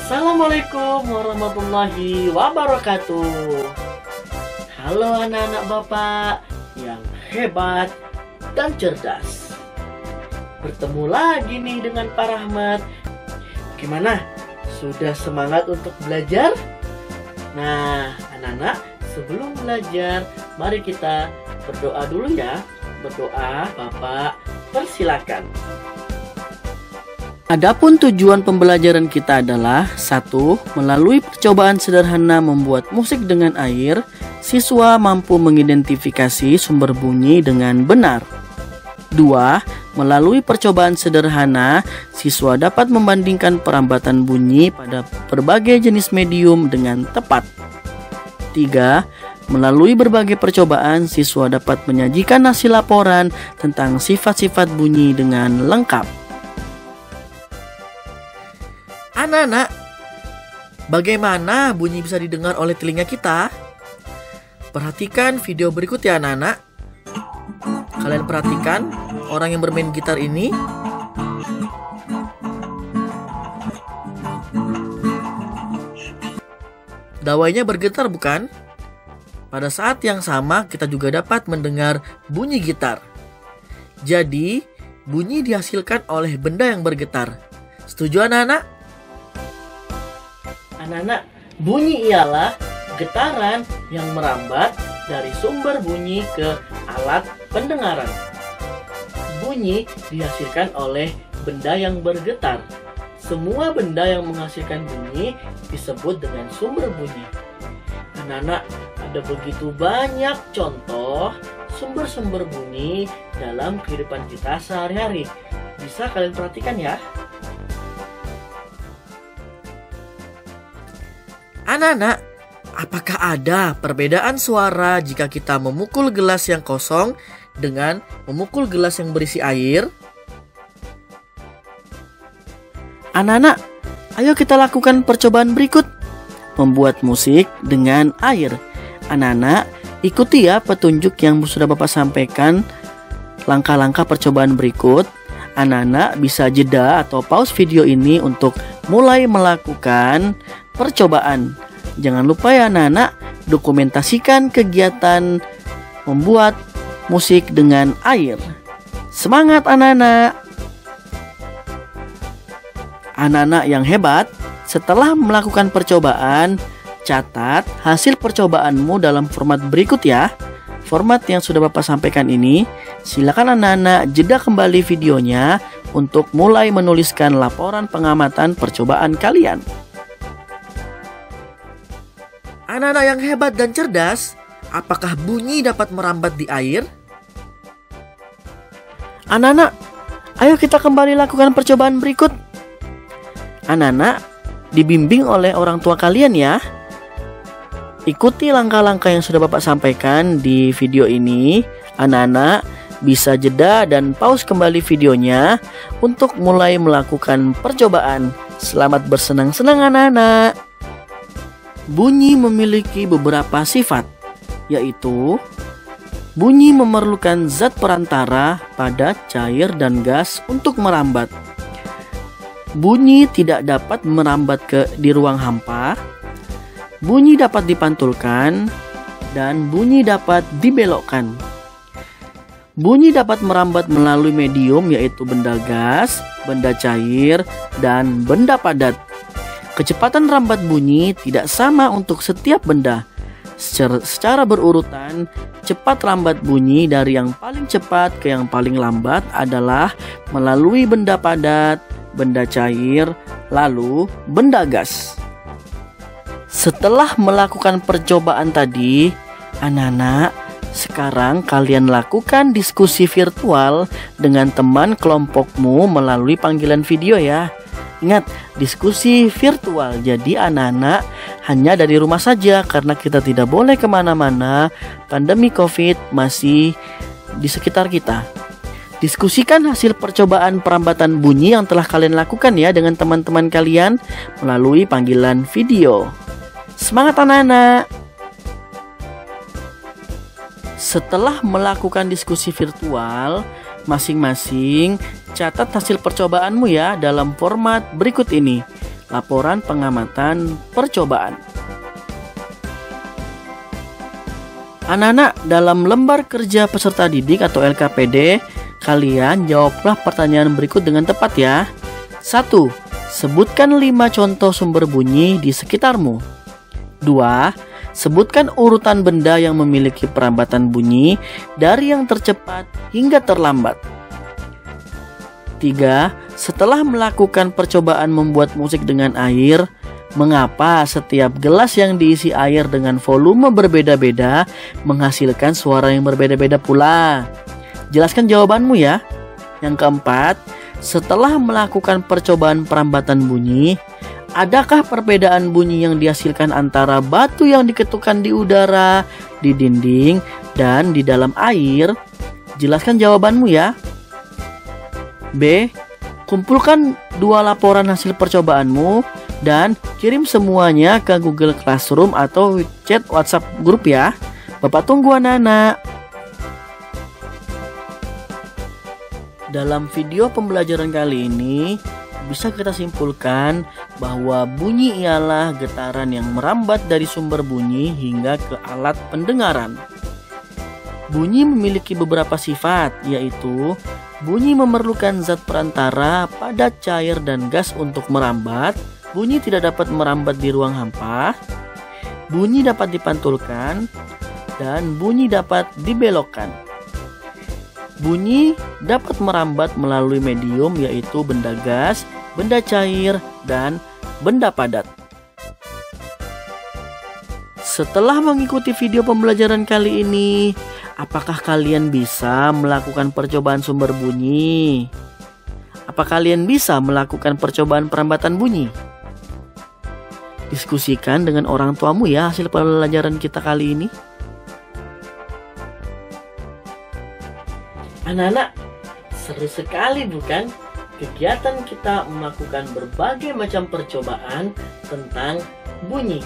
Assalamualaikum warahmatullahi wabarakatuh. Halo anak-anak Bapak yang hebat dan cerdas. Bertemu lagi nih dengan Pak Rahmat. Gimana? Sudah semangat untuk belajar? Nah, anak-anak, sebelum belajar, mari kita berdoa dulu ya. Berdoa, Bapak persilakan. Adapun tujuan pembelajaran kita adalah 1. Melalui percobaan sederhana membuat musik dengan air, siswa mampu mengidentifikasi sumber bunyi dengan benar. 2. Melalui percobaan sederhana, siswa dapat membandingkan perambatan bunyi pada berbagai jenis medium dengan tepat. 3. Melalui berbagai percobaan, siswa dapat menyajikan hasil laporan tentang sifat-sifat bunyi dengan lengkap. Anak-anak, bagaimana bunyi bisa didengar oleh telinga kita? Perhatikan video berikut ya anak-anak. Kalian perhatikan orang yang bermain gitar ini. Dawainya bergetar bukan? Pada saat yang sama kita juga dapat mendengar bunyi gitar. Jadi, bunyi dihasilkan oleh benda yang bergetar. Setuju anak-anak? Anak-anak, bunyi ialah getaran yang merambat dari sumber bunyi ke alat pendengaran. Bunyi dihasilkan oleh benda yang bergetar. Semua benda yang menghasilkan bunyi disebut dengan sumber bunyi. Anak-anak, ada begitu banyak contoh sumber-sumber bunyi dalam kehidupan kita sehari-hari. Bisa kalian perhatikan ya. Anak-anak, apakah ada perbedaan suara jika kita memukul gelas yang kosong dengan memukul gelas yang berisi air? Anak-anak, ayo kita lakukan percobaan berikut. Membuat musik dengan air. Anak-anak, ikuti ya petunjuk yang sudah Bapak sampaikan. Langkah-langkah percobaan berikut. Anak-anak bisa jeda atau pause video ini untuk mulai melakukan percobaan. Jangan lupa ya anak-anak, dokumentasikan kegiatan membuat musik dengan air. Semangat anak-anak! Anak-anak yang hebat, setelah melakukan percobaan, catat hasil percobaanmu dalam format berikut ya. Format yang sudah Bapak sampaikan ini, silakan anak-anak jeda kembali videonya untuk mulai menuliskan laporan pengamatan percobaan kalian. Anak-anak yang hebat dan cerdas, apakah bunyi dapat merambat di air? Anak-anak, ayo kita kembali lakukan percobaan berikut. Anak-anak, dibimbing oleh orang tua kalian ya. Ikuti langkah-langkah yang sudah Bapak sampaikan di video ini. Anak-anak bisa jeda dan pause kembali videonya untuk mulai melakukan percobaan. Selamat bersenang-senang anak-anak. Bunyi memiliki beberapa sifat, yaitu bunyi memerlukan zat perantara pada cair dan gas untuk merambat. Bunyi tidak dapat merambat di ruang hampa. Bunyi dapat dipantulkan dan bunyi dapat dibelokkan. Bunyi dapat merambat melalui medium yaitu benda gas, benda cair, dan benda padat. Kecepatan rambat bunyi tidak sama untuk setiap benda. Secara berurutan, cepat rambat bunyi dari yang paling cepat ke yang paling lambat adalah melalui benda padat, benda cair, lalu benda gas. Setelah melakukan percobaan tadi, anak-anak, sekarang kalian lakukan diskusi virtual dengan teman kelompokmu melalui panggilan video ya. Ingat, diskusi virtual, jadi anak-anak hanya dari rumah saja karena kita tidak boleh kemana-mana. Pandemi COVID masih di sekitar kita. Diskusikan hasil percobaan perambatan bunyi yang telah kalian lakukan ya dengan teman-teman kalian melalui panggilan video. Semangat anak-anak! Setelah melakukan diskusi virtual, masing-masing catat hasil percobaanmu ya dalam format berikut ini. laporan pengamatan percobaan. Anak-anak, dalam lembar kerja peserta didik atau LKPD, kalian jawablah pertanyaan berikut dengan tepat ya. 1. Sebutkan 5 contoh sumber bunyi di sekitarmu. 2. Sebutkan urutan benda yang memiliki perambatan bunyi dari yang tercepat hingga terlambat. 3. Setelah melakukan percobaan membuat musik dengan air, mengapa setiap gelas yang diisi air dengan volume berbeda-beda menghasilkan suara yang berbeda-beda pula? Jelaskan jawabanmu ya. Yang keempat, setelah melakukan percobaan perambatan bunyi, adakah perbedaan bunyi yang dihasilkan antara batu yang diketukkan di udara, di dinding, dan di dalam air? Jelaskan jawabanmu ya. B. Kumpulkan 2 laporan hasil percobaanmu dan kirim semuanya ke Google Classroom atau chat WhatsApp grup ya. Bapak tunggu anak-anak. Dalam video pembelajaran kali ini, bisa kita simpulkan bahwa bunyi ialah getaran yang merambat dari sumber bunyi hingga ke alat pendengaran. Bunyi memiliki beberapa sifat, yaitu bunyi memerlukan zat perantara pada cair dan gas untuk merambat, bunyi tidak dapat merambat di ruang hampa, bunyi dapat dipantulkan, dan bunyi dapat dibelokkan. Bunyi dapat merambat melalui medium, yaitu benda gas, benda cair, dan benda padat. Setelah mengikuti video pembelajaran kali ini, apakah kalian bisa melakukan percobaan sumber bunyi? Apa kalian bisa melakukan percobaan perambatan bunyi? Diskusikan dengan orang tuamu ya hasil pembelajaran kita kali ini. Anak-anak, seru sekali bukan? Kegiatan kita melakukan berbagai macam percobaan tentang bunyi.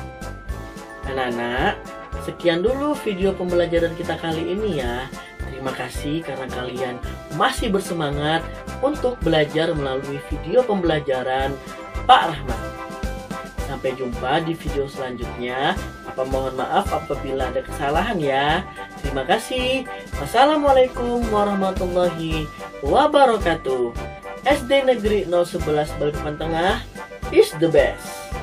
Anak-anak, sekian dulu video pembelajaran kita kali ini ya. Terima kasih karena kalian masih bersemangat untuk belajar melalui video pembelajaran Pak Rahmat. Sampai jumpa di video selanjutnya. Mohon maaf apabila ada kesalahan ya. Terima kasih. Wassalamualaikum warahmatullahi wabarakatuh. SD Negeri 011 Balikpapan Tengah is the best.